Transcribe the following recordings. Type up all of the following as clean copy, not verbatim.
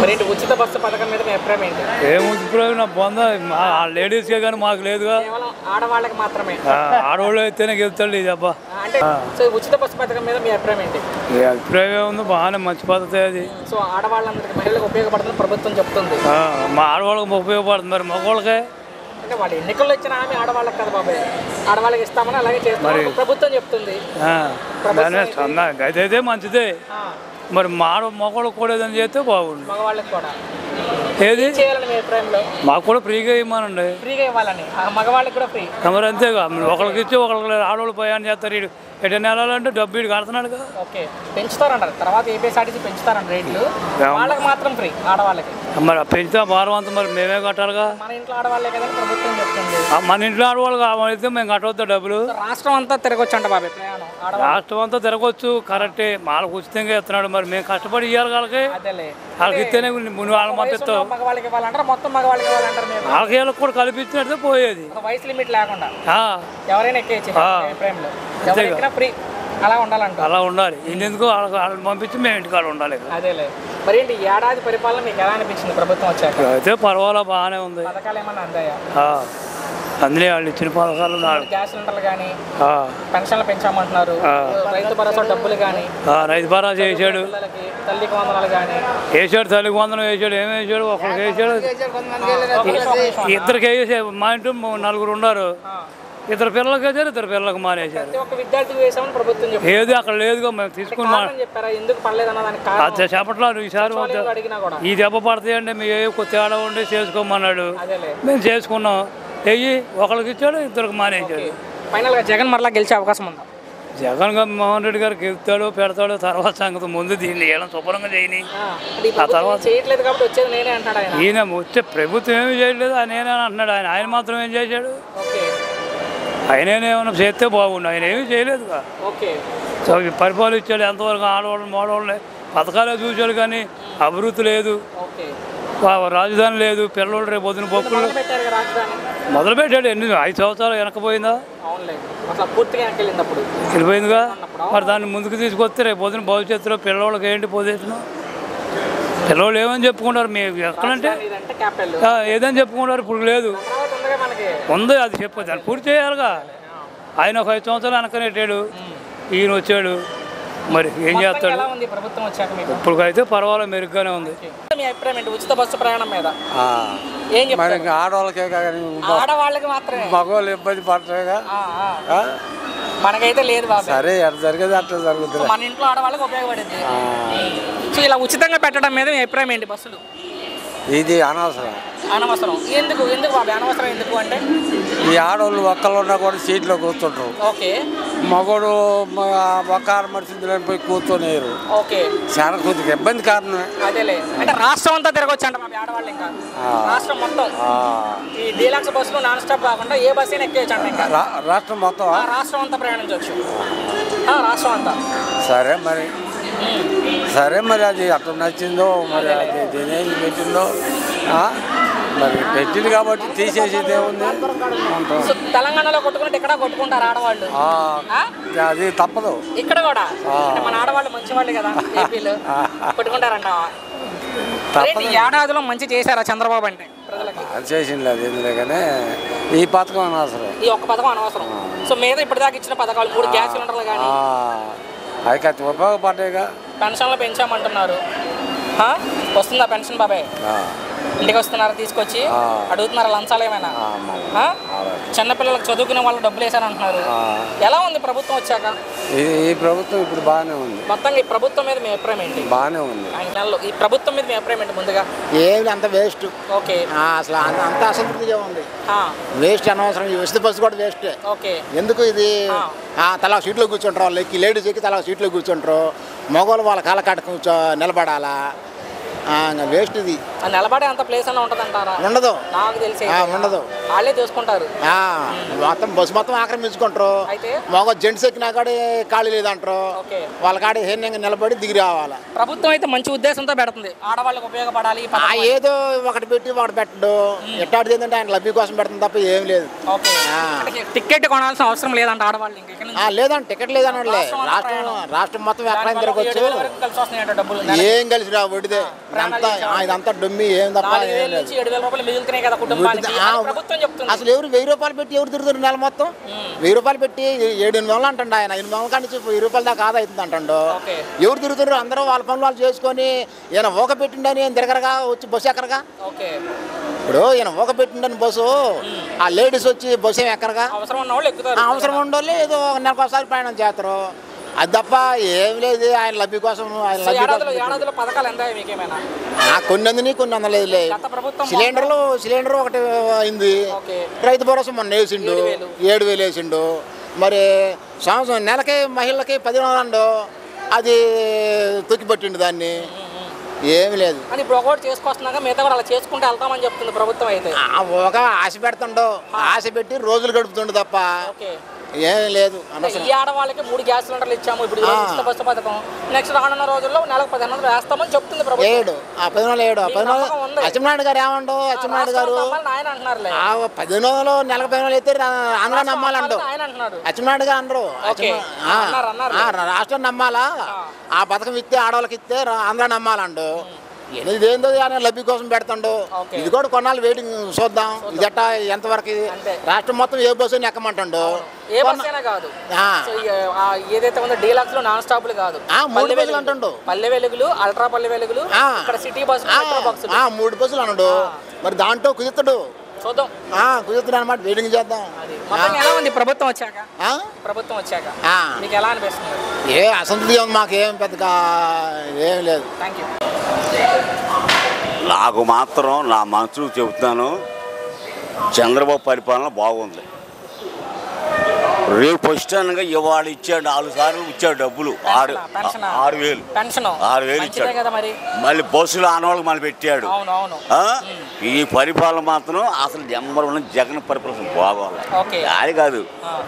మరి ఉచిత బస్సు పథకం మీద మీ అభిప్రాయం ఏంటి? ఏముంది నా పొంద లేడీస్కే కానీ మాకు లేదుగా, కేవలం ఆడవాళ్ళకి మాత్రమే. ఆడవాళ్ళు అయితేనే గెలుతాడు ఇది అబ్బా. అంటే సో ఉచిత బస్సు పథకం మీద మీ అభిప్రాయం ఏంటి? అభిప్రాయం ఏముంది, బాగానే మంచి పద్ధతి అది. సో ఆడవాళ్ళందరికీ మహిళలకు ఉపయోగపడుతుంది ప్రభుత్వం చెప్తుంది. మా ఆడవాళ్ళకి ఉపయోగపడుతుంది, మరి మగవాళ్ళకే అంటే వాళ్ళు ఎన్నికల్లో ఇచ్చిన హామీ ఆడవాళ్ళకి కదా బాబాయ్, ఆడవాళ్ళకి ఇస్తామని అలాగే చేస్తామని ప్రభుత్వం చెప్తుంది. అయితే మంచిదే, మరి మగవాళ్ళకి కూడా ఏదైనా చేస్తే బాగుండు. మగవాళ్ళకి కూడా ఏది చేయాలని మీ అభిప్రాయంలో? మాకు కూడా ఫ్రీగా ఇవ్వమనండి. ఫ్రీగా ఇవ్వాలని, మగవాళ్ళకి కూడా ఫ్రీ. మరి అంతేగా, ఒకరికి ఇచ్చి ఒకరికి ఆడవాళ్ళు ప్రయాణం చేస్తారు. ఎటు నెలాలంటే డబ్బు ఇటు కడుతున్నాడుగా. ఓకే, పెంచుతారంటారు తర్వాత ఏపీఎస్ఆర్టీసీ పెంచుతారంట రేట్లు, వాళ్ళకి మాత్రం ఫ్రీ, ఆడవాళ్ళకి మరి పెంచితే భారం అంతా మరి మేమే కట్టాలిగా. మన ఇంట్లో ఆడవాళ్ళే కదా ప్రభుత్వం చెప్తుంది. మన ఇంట్లో ఆడవాళ్ళు కావాలైతే మేము కట్టవద్దా డబ్బులు? రాష్ట్రం అంతా తిరగొచ్చు అంట బాబాయ్ ప్రయాణం, రాష్ట్రం అంతా తిరగొచ్చు కరెక్టే, వాళ్ళకి ఉచితంగా ఇస్తున్నాడు, మరి మేము కష్టపడి ఇవ్వాలి వాళ్ళకి. వాళ్ళకి ఇస్తేనే వాళ్ళ మొత్తం మగవాళ్ళకి ఇవ్వాలంటారు, మొత్తం మగవాళ్ళకి ఇవ్వాలంటారు. వాళ్ళకి వీళ్ళకి కూడా కల్పించినట్టే పోయేది, వయసు లిమిట్ లేకుండా ఎవరైనా ఎక్కేయచ్చు అభిప్రాయంలో, ఫ్రీ అలా ఉండాలంట. అలా ఉండాలి, ఇంకెందుకు వాళ్ళని పంపించి మేము ఇంటికాడ ఉండాలి. అదేలే. మరి ఏంటి ఏడాది పరిపాలన మీకు ఎలా అనిపించింది ప్రభుత్వం వచ్చాక? అయితే పర్వాలా, బాగానే ఉంది. పథకాలు ఏమన్నా అందాయా? అందులో వాళ్ళు ఇచ్చిన పథకాలు, గ్యాస్ సిలిండర్లు కానీ పెన్షన్లు పెంచామంటున్నారు, రైతు భరోసా డబ్బులు కానీ, రైతు భరోసా వేసాడు, తల్లికి వందనాలు కానీ వేసాడు, తల్లికి వందనం వేసాడు, ఏమి వేసాడు, ఒకరికి వేసాడు, ఇద్దరికి వేసాడు. మా ఇంట్లో నలుగురు ఉన్నారు, ఇద్దరు పిల్లలకి వేసారు, ఇద్దరు పిల్లలకు మానేశారు. ఏది అక్కడ లేదుగా, మేము తీసుకున్నాం. అది చెప్పట్లా ఈసారి ఈ దెబ్బ పడతాయండి, మేము ఏ కొత్త తేడా ఉండి చేసుకోమన్నాడు, మేము చేసుకున్నాం. వెయ్యి ఒకరికి ఇచ్చాడు, ఇద్దరికి మానేశాడు. ఫైనల్గా జగన్ మరలా గెలిచే అవకాశం ఉందా? జగన్ మోహన్ రెడ్డి గారు గెలుస్తాడు, పెడతాడు, తర్వాత సంగతి ముందు దీన్ని ఏమైనా శుభ్రంగా చేయని, ఆ తర్వాత చేయట్లేదు కాబట్టి వచ్చేది నేనే అంటాడు ఆయన. ఈయన వచ్చే ప్రభుత్వం ఏమి చేయట్లేదు, నేనే అంటున్నాడు. ఆయన మాత్రం ఏం చేశాడు? ఆయనేమన్నా చేస్తే బాగుండు, ఆయన ఏమీ చేయలేదుగా. సో పరిపాలించాడు ఎంతవరకు, ఆడవాళ్ళు మోడవాళ్ళని పథకాలే చూశాడు కానీ అభివృద్ధి లేదు, రాజధాని లేదు, పిల్లలు రేపు పొద్దున పప్పులు మొదలుపెట్టాడు. 5 సంవత్సరాలు వెనకపోయిందా? వెళ్ళిపోయిందిగా. మరి దాన్ని ముందుకు తీసుకొస్తే రేపు పొద్దున భవిష్యత్తులో పిల్లలకి ఏంటి పొజిషన్? పిల్లలు ఏమని చెప్పుకుంటారు, మేము ఎక్కడంటే ఏదని చెప్పుకుంటారు. ఇప్పుడు లేదు, ఉంది, అది చెప్పదు, దాన్ని పూర్తి చేయాలిగా. ఆయన ఒక 5 సంవత్సరాలు వెనకనెట్టాడు, ఈయన వచ్చాడు, మరి ఏం చేస్తాడు? ఇప్పుడుకైతే పర్వాలేదు, మెరుగ్గానే ఉంది. ఉచిత బస్సు ప్రయాణం మీద ఆడవాళ్ళకే ఆడవాళ్ళకి మాత్రమే, మగవాళ్ళు ఇబ్బంది పడతాయిగా, మనకైతే లేదు బాబు. సరే ఎట్లా జరిగేది అట్లా జరుగుతుంది, మన ఇంట్లో ఆడవాళ్ళకి ఉపయోగపడింది. సో ఇలా ఉచితంగా పెట్టడం మీద మీ అభిప్రాయం ఏంటి? బస్సులు ఇది అనవసరం. అనవసరం ఎందుకు? ఎందుకు బాబు అనవసరం ఎందుకు అంటే, ఈ ఆడవాళ్ళు ఒక్కళ్ళు ఉన్నా కూడా సీట్లో కూర్చుంటారు. ఓకే, మగవాడు ఒక్క ఆడమడిసింది పోయి కూర్చొనిరు. ఓకే, చాలా కొద్దిగా ఇబ్బంది కారణమే. అదేలే, అంటే రాష్ట్రం అంతా తిరగొచ్చు అంట బాబు ఆడవాళ్ళు, ఇంకా రాష్ట్రం మొత్తం ఈ డీలక్స్ బస్సులు నాన్ స్టాప్ కాకుండా ఏ బస్సు అయినా ఎక్కేయచ్చు అంట, ఇంకా రాష్ట్రం మొత్తం, రాష్ట్రం అంతా ప్రయాణించవచ్చు, రాష్ట్రం అంతా. సరే మరి అది అట్లా నచ్చిందో, మరి అది దేని పెట్టిందో, మరి పెట్టింది కాబట్టి తీసేసేది ఏముంది. తెలంగాణలో కొట్టుకుంటే ఇక్కడ కొట్టుకుంటారు ఆడవాళ్ళు, అది తప్పదు. ఇక్కడ కూడా మన ఆడవాళ్ళు మంచి వాళ్ళు కదా, ఏపీలో కొట్టుకుంటారంట. ఏడాదిలో మంచి చేశారా చంద్రబాబు అంటే ప్రజలకి? చేసింది అది ఎందుకంటే ఈ పథకం అనవసరం, ఈ ఒక్క పథకం అనవసరం. సో మీద ఇప్పటిదాకా ఇచ్చిన పథకాలు 3 గ్యాస్ సిలిండర్లు కానీ అది ఉపయోగపడ్డాయిగా. పెన్షన్లు పెంచామంటున్నారు, వస్తుందా పెన్షన్ బాబాయ్? ఇంటికి వస్తున్నారా తీసుకొచ్చి? అడుగుతున్నారా లంచాలు ఏమైనా? చిన్నపిల్లలకు చదువుకునే వాళ్ళు డబ్బులు వేసారంటున్నారు. ఎలా ఉంది ప్రభుత్వం వచ్చాక? ఈ ప్రభుత్వం ఇప్పుడు బాగానే ఉంది. మొత్తంగా ఈ ప్రభుత్వం మీద మీ అభిప్రాయం ఏంటి? బాగానే ఉంది. ఈ ప్రభుత్వం మీద మీ అభిప్రాయం ఏంటి? ముందుగా ఏమి అంత వేస్ట్. ఓకే, అసలు అంత అసంతృప్తిగా ఉంది, వేస్ట్, అనవసరం. ఈ ఉచిత బస్సు కూడా వేస్ట్. ఓకే, ఎందుకు ఇది? తలా సీట్లో కూర్చుంటారు, వాళ్ళు ఎక్కి లేడీస్ ఎక్కి తలా సీట్లో కూర్చుంటారు, మగవాళ్ళు వాళ్ళ కాళ్ళ కాట నిలబడాలా, వేస్ట్ ఇది. నిలబడే అంత ప్లేస్ అన్న ఉంటుంది అంటారా? ఉండదు, నాకు తెలిసి ఉండదు. వాళ్ళే చూసుకుంటారు, మొత్తం బస్సు మొత్తం ఆక్రమించుకుంటారు. మగ జెంట్స్ ఎక్కినా కాడే ఖాళీ లేదంటారు, వాళ్ళ కాడ హీనంగా నిలబడి దిగి రావాలి. ప్రభుత్వం అయితే మంచి ఉద్దేశంతో పెడుతుంది, ఆడవాళ్ళకి ఉపయోగపడాలి. ఏదో ఒకటి పెట్టి ఒకటి పెట్టడు, ఎట్టాడిది ఏంటంటే ఆయన లబ్ధి కోసం పెడుతుంది తప్ప ఏం లేదు. టికెట్ కొనాల్సిన అవసరం లేదంట ఆడవాళ్ళు, లేదంటే టికెట్ లేదనట్లే. రాష్ట్రం మొత్తం ఎక్కడైనా తిరగచ్చు, ఏం కలిసి రా ఒడిదే ఇదంతా డొమ్మి ఏం తప్ప 4,000 నుంచి 7,000 రూపాయలు మిగులుతున్నాయి కదా కుటుంబానికి ప్రభుత్వం చెప్తుంది. అసలు ఎవరు 1,000 రూపాయలు పెట్టి ఎవరు తిరుగుతారు నెల మొత్తం? 1,000 రూపాయలు పెట్టి 7-8 అంటండి ఆయన. 8 కాడి నుంచి 1,000 రూపాయల దాకా ఆదా అవుతుంది అంటాడు. ఎవరు తిరుగుతారు? అందరూ వాళ్ళ పనులు వాళ్ళు చేసుకొని ఈయన ఊక పెట్టిండని ఏం తిరగరగా వచ్చి బస్సు ఎక్కరగా. ఇప్పుడు ఈయన ఊక పెట్టిండని బస్సు ఆ లేడీస్ వచ్చి బస్సు ఏమి ఎక్కరగా. అవసరం ఉండోళ్ళు ఏదో నెలకు ఒకసారి ప్రయాణం చేస్తారు. అది తప్ప ఏం లేదు. ఆయన లబ్ధి కోసం కొన్ని అందిని కొన్ని అందలేదు. సిలిండర్ ఒకటి అయింది. రైతు భరోసా మొన్న వేసిండు 7,000 వేసిండు. మరి సంవత్సరం నెలకి మహిళలకి 10,000 అండు. అది తొక్కిపట్టిండు దాన్ని. ఏమి లేదు. ఇప్పుడు ఒకటి చేసుకొస్తున్నాక మిగతా కూడా అలా చేసుకుంటే వెళ్తామని చెప్తుంది ప్రభుత్వం. అయితే ఒక ఆశ పెడుతుండో, ఆశ పెట్టి రోజులు గడుపుతుండు తప్ప ఏం లేదు. ఈ ఆడవాళ్ళకి 3 గ్యాస్ సిలిండర్లు ఇచ్చాము. ఇప్పుడు ఉచిత బస్సు పథకం నెక్స్ట్ రానున్న రోజుల్లో నెలకు 15,000 వేస్తామని చెప్తుంది ప్రభుత్వం. 15,000 అచ్చెన్నాయుడు గారు ఏమండో, అచ్చెన్నాయుడు గారు 15,000 నెలకు 15,000 అయితే ఆంధ్ర నమ్మాలంటూ అచ్చెన్నాయుడు గారు అనరు. రాష్ట్రం నమ్మాలా, ఆ పథకం ఇస్తే ఆడవాళ్ళకి ఇస్తే ఆంధ్ర నమ్మాలండు. ఇదేందో ఆయన లబ్ధి కోసం పెడతాడు. ఇది కూడా కొన్నాళ్ళు వెయిటింగ్ చూద్దాం. ఇది ఎట్టా ఎంతవరకు రాష్ట్రం మొత్తం ఏ బస్సు ఎక్కమంటాడు. ఏదైతే ఉందో డీలక్స్ లో నాన్ స్టాప్ కాదు, 3 బస్సులు అంటుండు. పల్లె వెలుగులు, అల్ట్రా పల్లె వెలుగులు, ఇక్కడ సిటీ బస్సు 3 బస్సులు అన్నాడు. మరి దాంట్లో కుదురుతాడు, చూద్దాం. కుదురుతాడు అనమాట. వెయిటింగ్ చేద్దాం. ఎలా ఉంది ప్రభుత్వం వచ్చాక మీకు ఎలా అనిపిస్తుంది? ఏ అసంతృప్తి ఉంది మాకేం పెద్దగా ఏం లేదు. Thank you. నాకు మాత్రం నా మనసుకు చెబుతున్నాను, చంద్రబాబు పరిపాలన బాగుంది. రేపు ఫస్ట్గా ఇవాళ ఇచ్చాడు 4 సార్లు ఇచ్చాడు డబ్బులు. 6,000 ఇచ్చాడు. మళ్ళీ బస్సులు ఆనవాళ్ళకి మళ్ళీ పెట్టాడు. ఈ పరిపాలన మాత్రం అసలు నెంబర్ 1 జగన్ పరిపాలన బాగోవాలి. అది కాదు,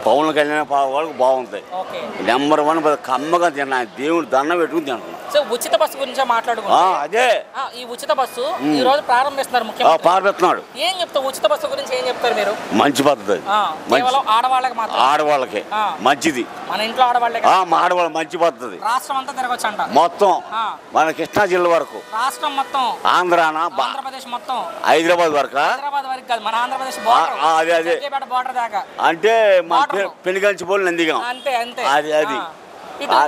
పవన్ కళ్యాణ్ వాళ్ళకి బాగుంటాయి. నెంబర్ 1 కమ్మగా తిన్నా, దేవుడు దండం పెట్టుకుని తింటున్నాను. ఉచిత బస్సు గురించి మాట్లాడుకుంటా. అదే ఈ ఉచిత బస్సు ఈ రోజు ప్రారంభిస్తున్నారు ముఖ్యమంత్రి. ప్రారంభిస్తున్నాడు. ఏం చెప్తారు ఉచిత బస్సు గురించి? ఏం చెప్తారు మీరు? మంచి పద్ధతి, ఆడవాళ్ళకి మంచిది. మన ఇంట్లో ఆడవాళ్ళకి ఆడవాళ్ళు మంచి పద్ధతి. రాష్ట్రం అంతా తిరగొచ్చంట మొత్తం. మన కృష్ణా జిల్లా వరకు, రాష్ట్రం మొత్తం, ఆంధ్రప్రదేశ్ మొత్తం, హైదరాబాద్ వరకు. కాదు, మన ఆంధ్రప్రదేశ్ బోర్డర్ దాకా. అంటే మన పెనుగంచిపోలు నందిగాం. అంతే అంతే. అది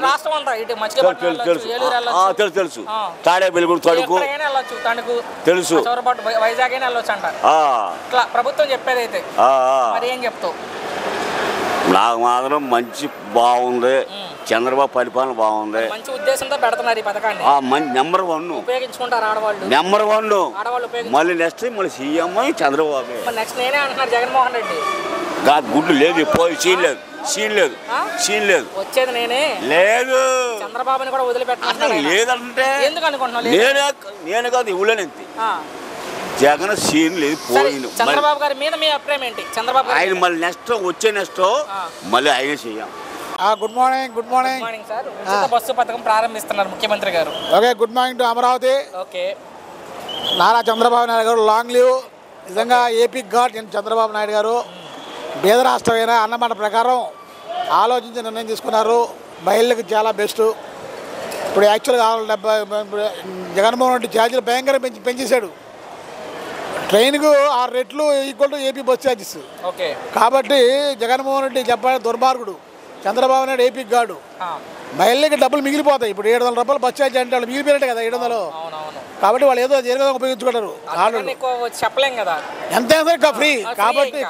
రాష్ట్రం అంతా ఇటు మచిలీపట్నం తెలుసు. తాడేపల్లిగూడెం, తణుకు తెలుసు. వైజాగ్ అయినా వెళ్ళొచ్చు అంట. ఇట్లా ప్రభుత్వం చెప్పేది అయితే మరి ఏం చెప్తావు? నాకు మాత్రం మంచి బాగుంది. చంద్రబాబు పరిపాలన బాగుంది. మంచి ఉద్దేశంతో పెడుతున్నారు ఈ పథకాన్ని. నెంబర్ 1 ఉపయోగించుకుంటారు ఆడవాళ్ళు. నెంబర్ 1 మళ్ళీ నెక్స్ట్ మళ్ళీ సీఎం చంద్రబాబు. నెక్స్ట్ నేనే అంటున్నారు జగన్మోహన్ రెడ్డి. గుడ్లు లేదు, సీన్ లేదు వచ్చేది నేనే లేదు. చంద్రబాబుని కూడా వదిలిపెట్టాను లేదంటే ఎందుకు అనుకుంటున్నాను? నేను కాదు, ఇవ్వలేనంతే. జగన్ సీన్ లేదు, పోయింది. చంద్రబాబు గారి మీద మీ అభిప్రాయం ఏంటి? చంద్రబాబు ఆయన మళ్ళీ వచ్చే నెక్స్ట్ మళ్ళీ ఆయన చెయ్యాలి. Good morning sir. ఉచిత బస్సు పథకం ప్రారంభిస్తున్నారు ముఖ్యమంత్రి గారు. Okay, good morning to Amaravati. Okay, Nara Chandrababu Naidu garu long leave. నిజంగా ఏపీ గాడ్ చంద్రబాబు నాయుడు గారు పేద రాష్ట్రమైన అన్నమాట ప్రకారం ఆలోచించి నిర్ణయం తీసుకున్నారు. మహిళలకు చాలా బెస్ట్. ఇప్పుడు యాక్చువల్గా 70 జగన్మోహన్ రెడ్డి ఛార్జీలు భయంకరంగా పెంచేశాడు. ట్రైన్కు 6 రెట్లు equal to AP bus charges. కాబట్టి జగన్మోహన్ రెడ్డి చెప్పాలి దుర్మార్గుడు. చంద్రబాబు నాయుడు ఏపీ గాడు. మహిళలకి డబ్బులు మిగిలిపోతాయి. ఇప్పుడు 700 రూపాయలు బస్ ఛార్జ్ అంటే వాళ్ళు మిగిలిపోయినట్టు కదా 700. కాబట్టి వాళ్ళు ఏదో దీర్ఘంగా ఉపయోగించుకుంటారు. చెప్పలేం కదా ఎంత ఫ్రీ.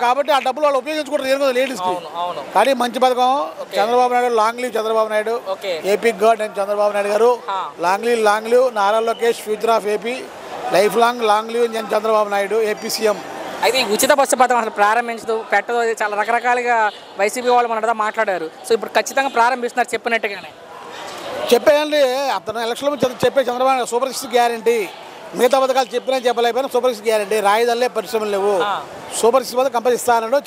కాబట్టి ఆ డబ్బులు వాళ్ళు ఉపయోగించుకుంటారు దీర్ఘంగా లేడీస్కి. కానీ మంచి పథకం. Chandrababu Naidu long live. Chandrababu Naidu AP god and Chandrababu Naidu garu long live. Nara Lokesh future of AP life long live and Chandrababu Naidu AP CM. అయితే ఈ ఉచిత బస్సు పథకం అసలు ప్రారంభించదు పెట్టదు చాలా రకరకాలుగా వైసీపీ వాళ్ళు మన మాట్లాడారు. సో ఇప్పుడు ఖచ్చితంగా ప్రారంభిస్తున్నారు చెప్పినట్టుగానే. చెప్పేయండి, అతను ఎలక్షన్లో చెప్పే చంద్రబాబు నాయుడు సూపర్ 6 గ్యారంటీ. మిగతా పథకాలు చెప్పినా చెప్పలేకపోయినా సూపర్ 6 గ్యారంటీ. రాయిదాలే పరిశ్రమలు లేవు. సూపర్ 6 పథకం కంపెనీ ఇస్తానన్నాడు,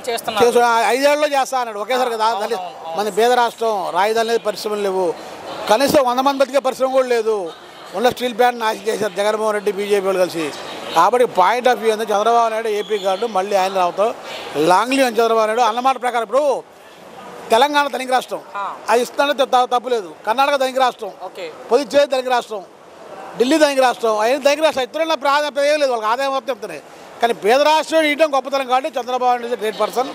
చేస్తున్నాడు. 5 ఏళ్ళలో చేస్తా అన్నాడు ఒకేసారి కదా. మన పేద రాష్ట్రం, రాయిదాలు లేదు, పరిశ్రమలు లేవు. కనీసం 100 మంది బతికే పరిశ్రమ కూడా లేదు. ఉన్న స్టీల్ ప్లాంట్ నాశనం చేశారు జగన్మోహన్ రెడ్డి బీజేపీ వాళ్ళు కలిసి. కాబట్టి పాయింట్ ఆఫ్ వ్యూ ఉంది చంద్రబాబు నాయుడు ఏపీ గారు మళ్ళీ ఆయన రావుతాం. లాంగ్ లీవ్ అని చంద్రబాబు నాయుడు అన్నమాట ప్రకారం. ఇప్పుడు తెలంగాణ ధనిక రాష్ట్రం, అది ఇస్తుందంటే తప్పులేదు. కర్ణాటక ధనిక రాష్ట్రం, పుదుచ్చేరి ధనిక రాష్ట్రం, ఢిల్లీ ధనిక రాష్ట్రం అయిన ధనిక రాష్ట్రం ఇతరుల ప్రాధాన్యత ఏం లేదు, వాళ్ళకి ఆదాయం మొత్తం చెప్తున్నాయి. కానీ పేద రాష్ట్రం ఇవ్వడం గొప్పతనం కాబట్టి Chandrababu Naidu great person.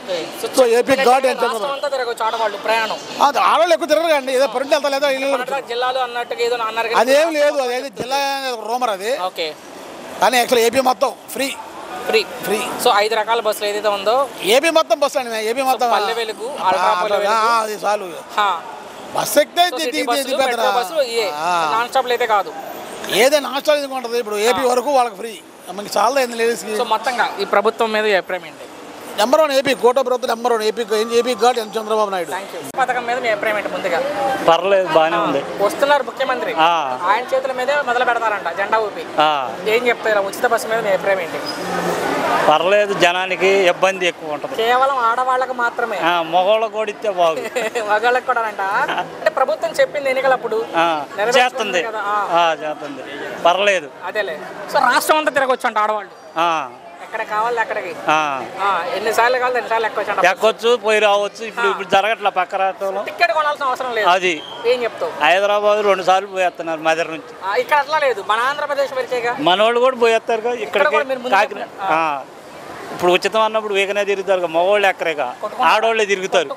So AP God ఆడవాళ్ళు ఎక్కువ తిరగరు కండి, ఏదో పరుంటి వెళ్తా లేదా ఇల్లు అదేం లేదు, అదేది జిల్లా రూమర్ అది. కానీ యాక్చువల్ ఏపీ మొత్తం ఫ్రీ ఫ్రీ ఫ్రీ. సో 5 రకాల బస్సులు ఏదైతే ఉందో ఏపీ మొత్తం బస్సు అండి, ఏపీ మొత్తం పల్లె వెలుగు, అల్ట్రా పల్లె వెలుగు, అది చాలు. బస్సు ఎక్కితే నాన్ స్టాప్ అయితే కాదు, ఏదైనా నాన్ స్టాప్ ఎందుకు ఉంటుంది. ఇప్పుడు ఏపీ వరకు వాళ్ళకి ఫ్రీ, మనకి చాలా అయింది లేడీస్కి. సో మొత్తంగా ఈ ప్రభుత్వం మీద అభిప్రాయం ఏంటి? నెంబర్ 1 ఏపీ కోట ప్రభుత్వం, number 1 AP God Chandrababu Naidu. పథకం మీద మీ అభిప్రాయం ఏంటి? ముందుగా పర్లేదు, బాగానే ఉంది. వస్తున్నారు ముఖ్యమంత్రి, ఆయన చేతుల మీదే మొదలు పెడతారంట జెండా ఊపి. ఏం చెప్తారు ఉచిత బస్సు మీద మీ అభిప్రాయం ఏంటి? పర్లేదు, జనానికి ఇబ్బంది ఎక్కువ ఉంటుంది. కేవలం ఆడవాళ్ళకి మాత్రమే, మగవాళ్ళకి కూడా ఇస్తే బాగు. మగవాళ్ళకి కూడా అంట. అంటే ప్రభుత్వం చెప్పింది ఎన్నికలప్పుడు చేస్తుంది, చేస్తుంది, పర్లేదు. అదేలే. సో రాష్ట్రం అంతా తిరగొచ్చు అంట ఆడవాళ్ళు, ఎక్కడ కావాలి అక్కడికి, ఎన్నిసార్లు కావాలి ఎన్నిసార్లు ఎక్కొచ్చు, పోయి రావచ్చు. ఇప్పుడు జరగట్లా పక్క రాష్ట్రంలో. టికెట్ కొనాల్సిన అవసరం లేదు. అది ఏం చెప్తావు? హైదరాబాద్ 2 సార్లు పోయేస్తున్నారు మదర్ నుంచి. ఇక్కడ అట్లా లేదు, మన ఆంధ్రప్రదేశ్ వరకేగా. మనోళ్ళు కూడా పోయేస్తారు ఇక్కడ. ఇప్పుడు ఉచితం అన్నప్పుడు వేగనే తిరుగుతారు, మగవాళ్ళు ఎక్కరేగా, ఆడవాళ్ళే తిరుగుతారు.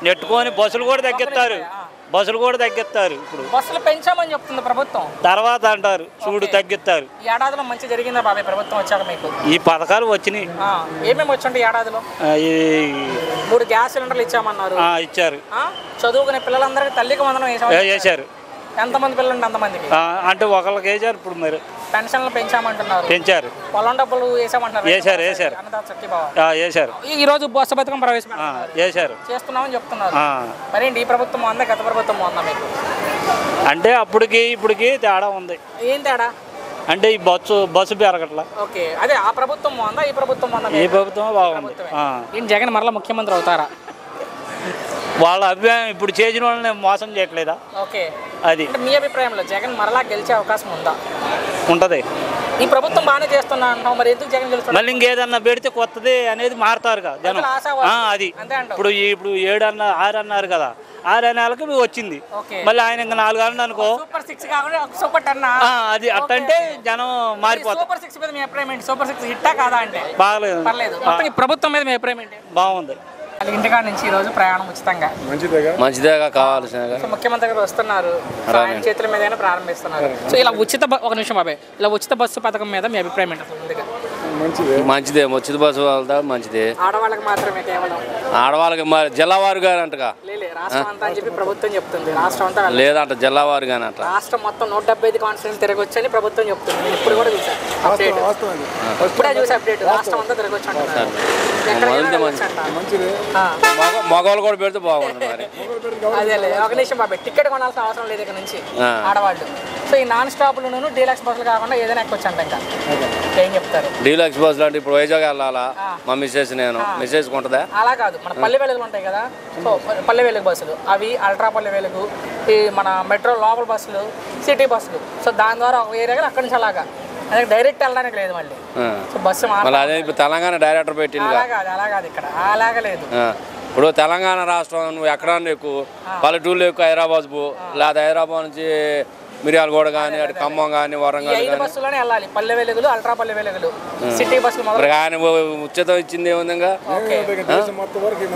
నెట్టుకొని బస్సులు కూడా తగ్గిస్తారు, బస్సులు కూడా తగ్గిస్తారు. ఇప్పుడు బస్సులు పెంచామని చెప్తుంది ప్రభుత్వం, తర్వాత అంటారు చూడు తగ్గిస్తారు. ఈ ఏడాదిలో మంచి జరిగిందా బాబాయ్ ప్రభుత్వం వచ్చాక మీకు? ఈ పథకాలు వచ్చినాయి. ఏమేమి వచ్చండి ఏడాదిలో? 3 గ్యాస్ సిలిండర్లు ఇచ్చామన్నారు, ఇచ్చారు. చదువుకునే పిల్లలందరికీ తల్లికి వందనం వేశారు. ఎంతమంది పిల్లలు ఉంటే అంతమందికి, అంటే ఒకళ్ళకి వేశారు. ఇప్పుడు మరి పెన్షన్లు పెంచామంటున్నారు, పెంచారు. పొలం డబ్బులు వేసామంటున్నారు, వేశారు. ఈ రోజు బస్సు పథకం వేశారు, చేస్తున్నామని చెప్తున్నారు. మరి ఈ ప్రభుత్వం ఉందా గత ప్రభుత్వం ఉందా మీకు? అంటే అప్పటికి ఇప్పటికి తేడా ఉంది. ఏం తేడా అంటే ఈ బస్సు పెరగట్లా. ఓకే, అదే ఆ ప్రభుత్వం ఉందా ఈ ప్రభుత్వం ఉందా? ఈ ప్రభుత్వం బాగుంది. జగన్ మరలా ముఖ్యమంత్రి అవుతారా? వాళ్ళ అభిప్రాయం ఇప్పుడు చేసిన వాళ్ళని మోసం చేయట్లేదా? ఓకే, అది మీ అభిప్రాయంలో జగన్ మరలా గెలిచే అవకాశం ఉందా? ఉంటది. ఈ ప్రభుత్వం బాగానే చేస్తున్నా అంటాం, మరి ఎందుకు జగన్ గెలుస్తాడు? మళ్ళీ ఇంకేదన్నా పెడితే కొత్తది అనేది మారుతారు కదా జనం. అది ఇప్పుడు 7 6 అన్నారు కదా, 6 నెలలకు వచ్చింది. మళ్ళీ ఆయన ఇంకా 4 అన్న అనుకో, సూపర్ 6 కాకుండా సూపర్ 10. అది అట్టంటే జనం మారిపోతారు. సూపర్ 6 మీద మీ అభిప్రాయం ఏంటి? సూపర్ 6 హిట్టా కాదా అంటే? బాగలేదు, పర్లేదు. ఈ ప్రభుత్వం మీద మీ అభిప్రాయం ఏంటి? బాగుంది. ఇంటికాడ నుంచి ఈ రోజు ప్రయాణం ఉచితంగా మంచిదేగా కావాల్సిన. ముఖ్యమంత్రి గారు వస్తున్నారు, ఆయన చేతుల మీద ప్రారంభిస్తున్నారు. సో ఇలా ఒక నిమిషం బాబాయ్, ఇలా ఉచిత బస్సు పథకం మీద మీ అభిప్రాయం ఏంటి? ముందుగా మంచిదే, ఉచిత బస్సు వాళ్ళ మంచిదే. ఆడవాళ్ళకి మాత్రమే కేవలం? ఆడవాళ్ళకి జిల్లా వారుగా అంటగా రాష్ట్రం అంతా అని చెప్పి ప్రభుత్వం చెప్తుంది. రాష్ట్రం అంతా లేదంట, జిల్లా వారుగానే అంట. రాష్ట్రం మొత్తం 175 కాన్స్టిట్యూన్సీ తిరగొచ్చు అని ప్రభుత్వం చెప్తుంది. ఇప్పుడు కూడా చూసాను అప్డేట్, ఇప్పుడే చూసి అప్డేట్, రాష్ట్రం అంతా తిరగొచ్చు అంటున్నారు. మగవాళ్ళు కూడా పెడితే బాగుంది. అదేలే. ఒక నిమిషం బాబాయ్, టికెట్ కొనాల్సిన అవసరం లేదు ఇక్కడ నుంచి ఆడవాళ్ళు. సో ఈ నాన్ స్టాప్లను డీలక్స్ బస్సులు కాకుండా ఏదైనా ఎక్కొచ్చు అంట. ఇంకా ఏం చెప్తారు? డీలక్స్ బస్సులు అంటే ఇప్పుడు వైజాగ్ వెళ్ళాలా మా మిస్సెస్, నేను మిస్సెస్ ఉంటుందా? అలా కాదు, మన పల్లె వెలుగులు ఉంటాయి కదా, సో పల్లె వెలుగు బస్సులు, అవి అల్ట్రా పల్లె వెలుగు, ఈ మన మెట్రో లోపల బస్సులు, సిటీ బస్సులు. సో దాని ద్వారా ఒక ఏరియా అక్కడి నుంచి అలాగా డైరెక్ట్ వెళ్ళడానికి లేదు. మళ్ళీ సో బస్సు తెలంగాణ డైరెక్టర్ పెట్టింది అలా కాదు, ఇక్కడ అలాగా లేదు. ఇప్పుడు తెలంగాణ రాష్ట్రం నువ్వు ఎక్కడన్నా ఎక్కువ పల్లెటూళ్ళు ఎక్కువ హైదరాబాద్ పో, లేదా హైదరాబాద్ నుంచి మిర్యాలగూడ కానీ అటు ఖమ్మం కానీ వరంగల్ కానీ బస్సులోనే వెళ్ళాలి. పల్లె వెలుగులు, అల్ట్రా పల్లె వెలుగులు, సిటీ బస్సులు. ఆయన ఉచితం ఇచ్చింది ఏముందిగా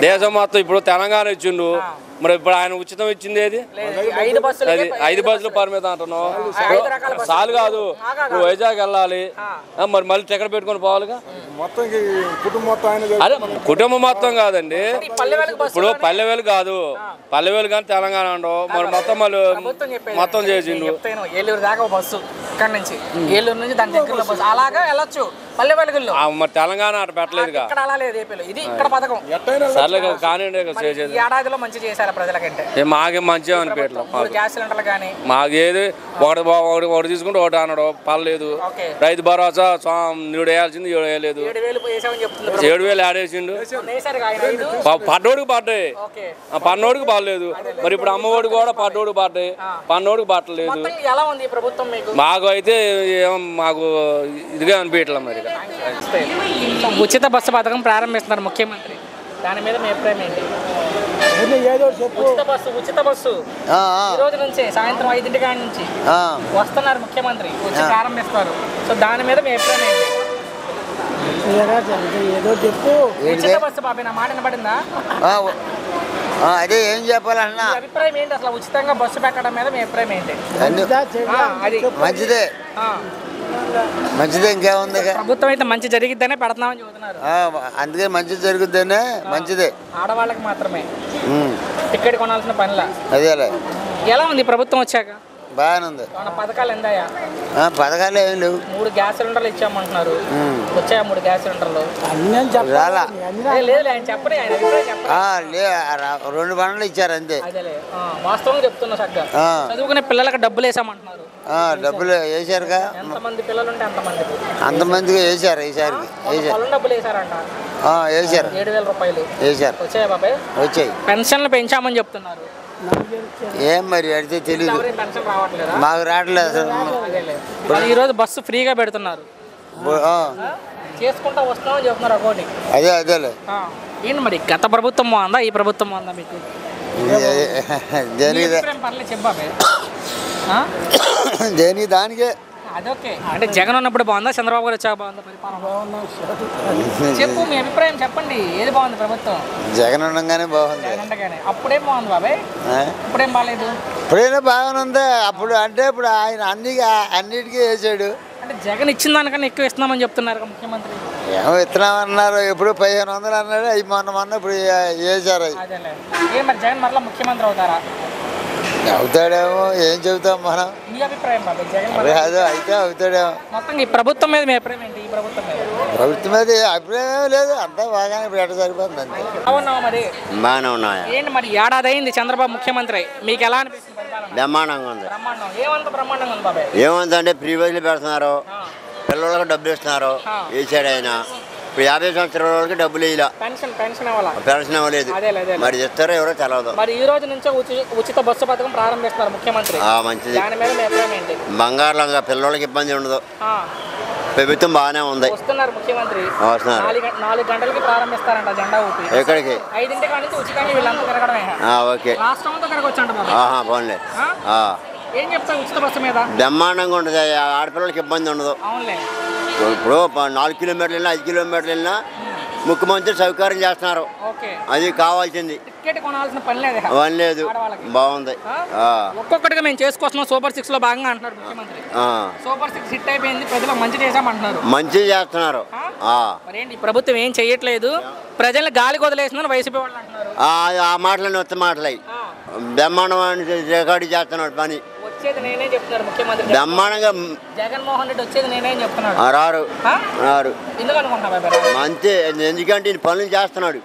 దేశం మొత్తం. ఇప్పుడు తెలంగాణ ఇచ్చిండు, మరి ఇప్పుడు ఆయన ఉచితం ఇచ్చింది ఏది? 5 బస్సులు పరిమితం అంటున్నావు. చాలు కాదు, నువ్వు వైజాగ్ వెళ్ళాలి, మరి మళ్ళీ టికెట్ పెట్టుకొని పోవాలిగా. అదే కుటుంబం మొత్తం కాదండి, ఇప్పుడు పల్లె వెలుగు కాదు, పల్లె వెలుగు కానీ తెలంగాణ ఉండవు. మరి మొత్తం మళ్ళీ మొత్తం చేసిండు. ఏలూరు దాకా బస్సు, ఇక్కడ నుంచి ఏలూరు నుంచి దాని దగ్గరలో బస్సు, అలాగా వెళ్ళొచ్చు పల్లె వెలుగుల్లో. మరి తెలంగాణ అటు పెట్టలేదు, ఇక్కడ అలా లేదు. ఏపీలో ఇది ఇక్కడ పథకం. సర్లే కానీ ఏడాదిలో మంచి చేశారు ప్రజలకంటే. మాకేం మంచిగా అనిపించలేదు. గ్యాస్ సిలిండర్లు కానీ మాకేది ఒకటి తీసుకుంటే ఒకటి అన్నాడు, పర్లేదు. రైతు భరోసా నీడు వేయాల్సింది 7 వేయలేదు, 7,000 ఆడేసిండు. పడ్డోడికి పడ్డాయి, పన్నోడికి పడలేదు. మరి ఇప్పుడు అమ్మఒడికి కూడా పడ్డోడికి పడ్డాయి, పన్నోడికి పట్టలేదు. మాకు అయితే మాకు ఇదిగా అనిపించట్లేదు. మరి ఉచిత బస్సు పథకం ప్రారంభిస్తున్నారు ముఖ్యమంత్రి, దాని మీద మీ అభిప్రాయం ఏంటి? ఉచిత బస్సు ఈ రోజు నుంచి సాయంత్రం 5 గంటల నుంచి వస్తున్నారు ముఖ్యమంత్రి వచ్చి ప్రారంభిస్తారు. సో దాని మీద మీ అభిప్రాయం ఏంటి? ఏదో చెప్పు. ఉచిత బస్సు బాబీ నా మాట వినపడిందా? అదే ఏం చెప్పాలన్నా అభిప్రాయం ఏంటి అసలు ఉచితంగా బస్సు పెట్టడం మీద మీ అభిప్రాయం ఏంటి? అది మంచిదే, మంచిదే, ఇంకేముంది. ప్రభుత్వం అయితే మంచి జరిగిద్దనే పెడుతున్నామని చెబుతున్నారు. అందుకే మంచి జరుగుద్దనే మంచిదే. ఆడవాళ్ళకి మాత్రమే టికెట్ కొనాల్సిన పనిలా. అదేలే. ఎలా ఉంది ప్రభుత్వం వచ్చాక? బాగానే ఉంది. పథకాలు ఎందాయా? పథకాలు ఏం లేవు. 3 గ్యాస్ సిలిండర్లు ఇచ్చామంటున్నారు. వచ్చాయా 3 గ్యాస్ సిలిండర్లు? రాలా. లేదు ఆయన చెప్పండి, ఆయన అభిప్రాయం చెప్పండి. 2 బండ్లు ఇచ్చారు అంతే. అదేలే వాస్తవంగా చెప్తున్నా చక్కగా. చదువుకునే పిల్లలకు డబ్బులు వేసామంటున్నారు. డబ్బులు వేసారుగా. ఎంతమంది పిల్లలు ఉంటే అంతమందికి వేసారు. ఈసారికి డబ్బులు వేసారంట. వేసారు 7,000 రూపాయలు వేసారు. వచ్చాయి బాబాయ్? వచ్చాయి. పెన్షన్లు పెంచామని చెప్తున్నారు. ఏం మరి అడిగితే తెలీదు. పెన్షన్ రావట్లేదా? మాకు రావట్లేదు అసలు. ఈరోజు బస్సు ఫ్రీగా పెడుతున్నారు. చేసుకుంటా వస్తామని చెప్తున్నారు ఒకటి. అదేలే. ఏంటి మరి గత ప్రభుత్వం బాగుందా ఈ ప్రభుత్వం బాగుందా మీకు? దేని దానికే. అదొకే అంటే జగన్ ఉన్నప్పుడు బాగుందా చంద్రబాబు గారు వచ్చాక బాగుందా పరిపాలన? చెప్పు మీ అభిప్రాయం చెప్పండి. ఏది బాగుంది ప్రభుత్వం? జగన్ ఉండగానే బాగుంది. అప్పుడేం బాగుంది బాబాయ్? ఇప్పుడేం బాగాలేదు. ఇప్పుడైనా బాగానే ఉంది. అప్పుడు అంటే ఇప్పుడు ఆయన అన్నిటికీ వేసాడు. అంటే జగన్ ఇచ్చిన దానికన్నా ఎక్కువ ఇస్తున్నామని చెప్తున్నారు ముఖ్యమంత్రి. ఏమో ఇస్తున్నామన్నారు. ఎప్పుడు 1500 అన్నాడు. అవి మొన్న ఇప్పుడు వేసారు. ఏ మరి జగన్ మరలా ముఖ్యమంత్రి అవుతారా? అవుతాడేమో, ఏం చెబుతాం మనం. మీ అభిప్రాయం బాబాయ్? జగన్ కాదు అయితే అవుతాడేమో. మొత్తం ఈ ప్రభుత్వం మీద మీ అభిప్రాయం ఏంటి? ఈ ప్రభుత్వం మీద అభిప్రాయం ఏమీ లేదు. అంతా బాగానే పెట్ట సరిపోతుంది అంతే. బాగున్నావా మరి? బాగానే ఉన్నాయా? ఏంటి మరి ఏడాది అయింది చంద్రబాబు ముఖ్యమంత్రి, మీకు ఎలా అనిపిస్తుంది? బ్రహ్మాండంగా ఉంది. ఏమంత బ్రహ్మాండంగా ఉంది బాబాయ్? ఏముందంటే ఫ్రీ బస్సులు పెడుతున్నారు, పిల్లలకు డబ్బులు ఇస్తున్నారు. వేసాడు ఆయన. ఇప్పుడు 50 సంవత్సరాల వాళ్ళకి డబ్బులు ఇలా పెన్షన్ ఇవ్వలేదు. మరి ఇస్తారో ఎవరో తెలవదు. మరి ఈ రోజు నుంచే ఉచిత బస్సు పథకం ప్రారంభిస్తున్నారు ముఖ్యమంత్రి. మంచిది. దాని మీద మీ అభిప్రాయం ఏంటి? బంగారులంగా పిల్లలకి ఇబ్బంది ఉండదు. ప్రభుత్వం బాగానే ఉంది. వస్తున్నారు ముఖ్యమంత్రి. 4 గంటలకి ప్రారంభిస్తారంట జెండా ఊపి. ఎక్కడికి? 5 గంటల నుంచి ఉచితంగా వీళ్ళంతా తిరగడమే. ఓకే. రాష్ట్రం అంతా తిరగొచ్చంట. పోన్లే. ఏం చెప్తావు ఉచిత బస్సు మీద? బ్రహ్మాండంగా ఉంటుంది. ఆడపిల్లలకి ఇబ్బంది ఉండదు. అవునులే. ఇప్పుడు 4 కిలోమీటర్లు వెళ్ళినా 5 కిలోమీటర్లు వెళ్ళినా ముఖ్యమంత్రి సౌకర్యం చేస్తున్నారు. అది కావాల్సింది. టికెట్ కొనాల్సిన పని లేదు. పని లేదు. బాగుంది. ఒక్కొక్కటిగా మేము చేసుకొస్తున్నాం సూపర్ 6 లో భాగంగా అంటున్నారు ముఖ్యమంత్రి. సూపర్ 6 హిట్ అయిపోయింది, ప్రజలకు మంచి చేసామంటున్నారు. మంచి చేస్తున్నారు. మరేంటి ప్రభుత్వం ఏం చెయ్యట్లేదు, ప్రజల్ని గాలి వదిలేసిందని వైసీపీ వాళ్ళు అంటున్నారు. ఆ మాటలు వస్తే మాటలు బ్రహ్మాండం రికార్డు చేస్తున్నాడు పని. వచ్చేది నేనే చెప్తున్నారు ముఖ్యమంత్రి. బ్రహ్మాండంగా జగన్మోహన్ రెడ్డి వచ్చేది నేనే చెప్తున్నాడు. రారు. ఎందుకు అనుకుంటున్నా? అంతే. ఎందుకంటే పనులు చేస్తున్నాడు.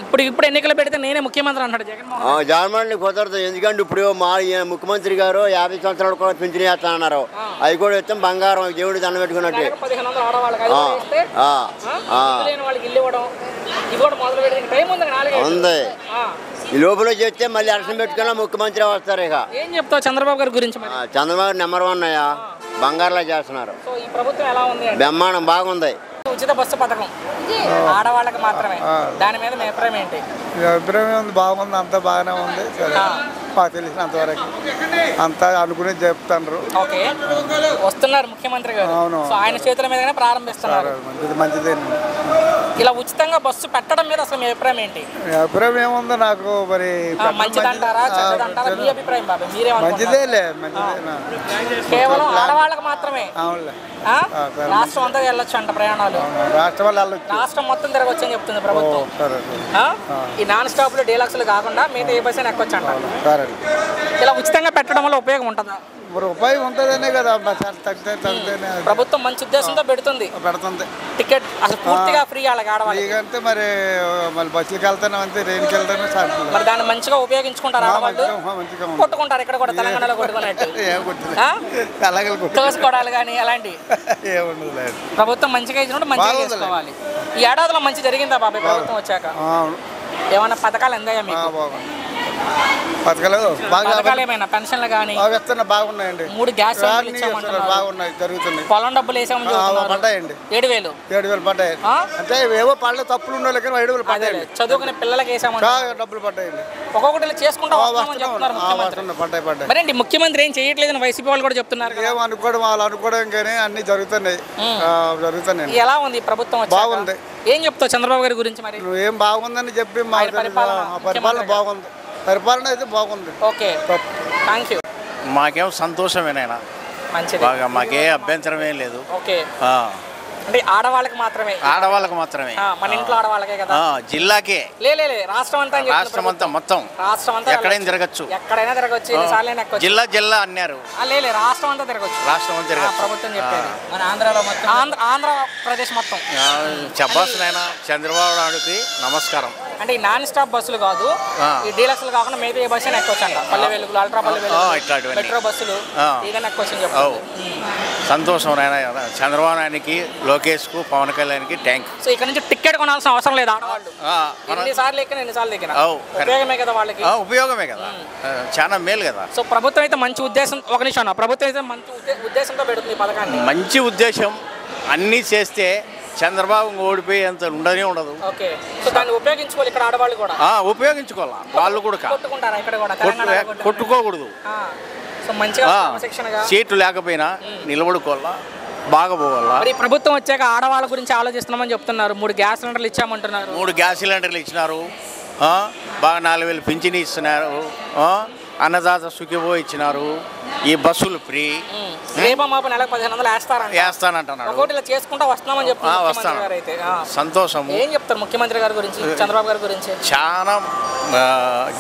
ఇప్పుడు ఎన్నికలు పెడితే నేనే ముఖ్యమంత్రి అంటాడు జగన్మోహన్. జగన్మోహన్ కుదరదు. ఎందుకంటే ఇప్పుడు మా ముఖ్యమంత్రి గారు 50 సంవత్సరాలు కూడా పింఛన్ చేస్తానన్నారు. అవి కూడా ఇస్తాం. బంగారం దేవుడు దండ పెట్టుకున్నట్టు. 1500 ఆడవాళ్ళకి ఇల్లు ఇవ్వడం ఉంది. ఈ లోపల చేస్తే మళ్ళీ అరసం పెట్టుకున్నా ముఖ్యమంత్రి వస్తారు. ఇక ఏం చెప్తావు చంద్రబాబు గారి గురించి? చంద్రబాబు నెంబర్ 1 అయ్యా. బంగారులా చేస్తున్నారు. ఈ ప్రభుత్వం ఎలా ఉంది? బ్రహ్మాండం బాగుంది. ఉచిత బస్సు పథకం ఆడవాళ్ళకి మాత్రమే, దాని మీద మీ అభిప్రాయం ఏంటి? అభిప్రాయం ఉంది. బాగుంది. అంతా బాగానే ఉంది. మాకు తెలిసినంత వరకు అంతా అనుకుని చెప్తారు. ఓకే. వస్తున్నారు ముఖ్యమంత్రి గారు. సో ఆయన చేతుల మీదనే ప్రారంభిస్తున్నారు. మంచిదే. ఇలా ఉచితంగా బస్సు పెట్టడం మీద అసలు మీ అభిప్రాయం ఏంటి? అభిప్రాయం ఏముందో నాకు మరి మంచిదంటారా చెడ్డదంటారా? మీ అభిప్రాయం బాబు మీరేమంటారు? కేవలం ఆడవాళ్ళకి మాత్రమే. రాష్ట్రం అంతా వెళ్ళొచ్చు అంట ప్రయాణాలు. రాష్ట్రం మొత్తం తిరగొచ్చు అని చెప్తుంది ప్రభుత్వం. ఈ నాన్ స్టాప్ లో డీలక్స్లు కాకుండా మిగతా ఏ బస్ అయినా ఎక్కొచ్చు అంట. ఇలా ఉచితంగా పెట్టడం వల్ల ఉపయోగం ఉంటుందా? ఉపయోగం ఉంటుందనే కదా ప్రభుత్వం మంచి ఉద్దేశంతో పెడుతుంది. టికెట్ అసలు పూర్తిగా ఫ్రీ వాళ్ళకి ఆడవాళ్ళకి. అంటే మరి బస్సులకు వెళ్తాను అంతే, ట్రైన్కి వెళ్తాను. మరి దాన్ని మంచిగా ఉపయోగించుకుంటారు ఆడవాళ్ళు. కొట్టుకుంటారు ఇక్కడ కూడా తెలంగాణలో కొట్టుకున్నట్టు తోసుకోవడాలు కానీ అలాంటి ప్రభుత్వం మంచిగా ఇచ్చినట్టు మంచిగా చేసుకోవాలి. ఈ ఏడాదిలో మంచి జరిగిందా బాబాయ్ ప్రభుత్వం వచ్చాక? ఏమన్నా పథకాలు అందాయా మీకు? పథకాలు బాగా పథకాలేమైనా పెన్షన్లు కానీ వేస్తున్నా బాగున్నాయండి. 3 గ్యాస్ సిలిండర్లు ఇచ్చామంటున్నారు. బాగున్నాయి, జరుగుతున్నాయి. పొలం డబ్బులు వేసామని చెప్తున్నారు. పడ్డాయండి 7,000 పడ్డాయి. అంటే ఏవో పడలేదు, తప్పులు ఉండే కానీ 7,000 పడ్డాయి. చదువుకునే పిల్లలకి వేసామని డబ్బులు పడ్డాయండి. ఒక్కొక్కటి చేసుకుంటా వస్తామని చెప్తున్నారు ముఖ్యమంత్రి. పడ్డాయి. మరేంటి ముఖ్యమంత్రి ఏం చేయట్లేదని వైసీపీ వాళ్ళు కూడా చెప్తున్నారు. ఏమో అనుకోవడం వాళ్ళు అనుకోవడం కానీ అన్ని జరుగుతున్నాయి. ఎలా ఉంది ప్రభుత్వం? బాగుంది. ఏం చెప్తావు చంద్రబాబు గారి గురించి? మరి నువ్వేం బాగుందని చెప్పి మా పరిపాలన బాగుంది. పరిపాలన అయితే బాగుంది. Okay, thank you. మాకేం సంతోషమేనైనా, మంచిది, బాగా మాకే అభ్యంతరం ఏం లేదు. ఓకే, అంటే ఆడవాళ్ళకి మాత్రమే? ఆడవాళ్ళకి మాత్రమే. మన ఇంట్లో ఆడవాళ్ళకే కదా? జిల్లాకే రాష్ట్రం అంతా, రాష్ట్రం అంతా మొత్తం ఎక్కడైనా తిరగచ్చు, ఎక్కడైనా తిరగచ్చు, జిల్లా జిల్లా అన్నారు. రాష్ట్రం అంతా తిరగచ్చు, రాష్ట్రం అంతా తిరగచ్చు. ప్రభుత్వం చెప్పేది మన ఆంధ్రాలో మొత్తం, ఆంధ్రప్రదేశ్ మొత్తం. చెప్పాల్సిన చంద్రబాబు నాయుడుకి నమస్కారం. అంటే ఈ నాన్ స్టాప్ బస్సులు కాదు, ఈ డీలక్స్లు కాకుండా మిగతా ఏ బస్సు ఎక్కొచ్చు అంట. పల్లె వెలుగులు, అల్ట్రా పల్లె వెలుగులు, మెట్రో బస్సులు ఏదైనా ఎక్కొచ్చు అని చెప్పారు. సంతోషం నాయన. చంద్రబాబు నాయుడికి, లోకేష్కు, పవన్ కళ్యాణ్కి థ్యాంక్. సో ఇక్కడ నుంచి టికెట్ కొనాల్సిన అవసరం లేదు ఆడవాళ్ళు. ఎన్నిసార్లు ఎక్కినా ఎన్నిసార్లు ఎక్కినా ఉపయోగమే కదా వాళ్ళకి. ఉపయోగమే కదా, చాలా మేలు కదా. సో ప్రభుత్వం అయితే మంచి ఉద్దేశం, ఒక నిమిషం, ప్రభుత్వం అయితే మంచి ఉద్దేశంతో పెడుతుంది ఈ పథకాన్ని. మంచి ఉద్దేశం, అన్నీ చేస్తే చంద్రబాబు ఓడిపోయి అంత ఉండనే ఉండదు. ఓకే, సో దాన్ని ఉపయోగించుకోవాలి ఇక్కడ ఆడవాళ్ళు కూడా. ఉపయోగించుకోవాలా, వాళ్ళు కూడా కొట్టుకుంటారా ఇక్కడ కూడా? కొట్టుకోకూడదు. సో మంచిగా శిక్షణగా సీట్లు లేకపోయినా నిలబడుకోవాలా, బాగా పోవాలా. మరి ప్రభుత్వం వచ్చాక ఆడవాళ్ళ గురించి ఆలోచిస్తున్నామని చెప్తున్నారు. 3 గ్యాస్ సిలిండర్లు ఇచ్చామంటున్నారు. 3 గ్యాస్ సిలిండర్లు ఇచ్చినారు, బాగా 4,000 పింఛని ఇస్తున్నారు, అన్నదాత సుఖిబో ఇచ్చినారు, ఈ బస్సులు ఫ్రీ. రేపా మాప నెలకు 1,500 వేస్తానంటున్నాడు. ఒకటి ఇలా చేసుకుంటా వస్తున్నామని చెప్తున్నారు. అయితే సంతోషం. ఏం చెప్తారు ముఖ్యమంత్రి గారి గురించి, చంద్రబాబు గారి గురించి? చాలా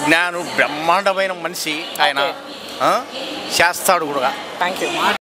జ్ఞానం, బ్రహ్మాండమైన మనిషి ఆయన, చేస్తాడు కూడా. Thank you.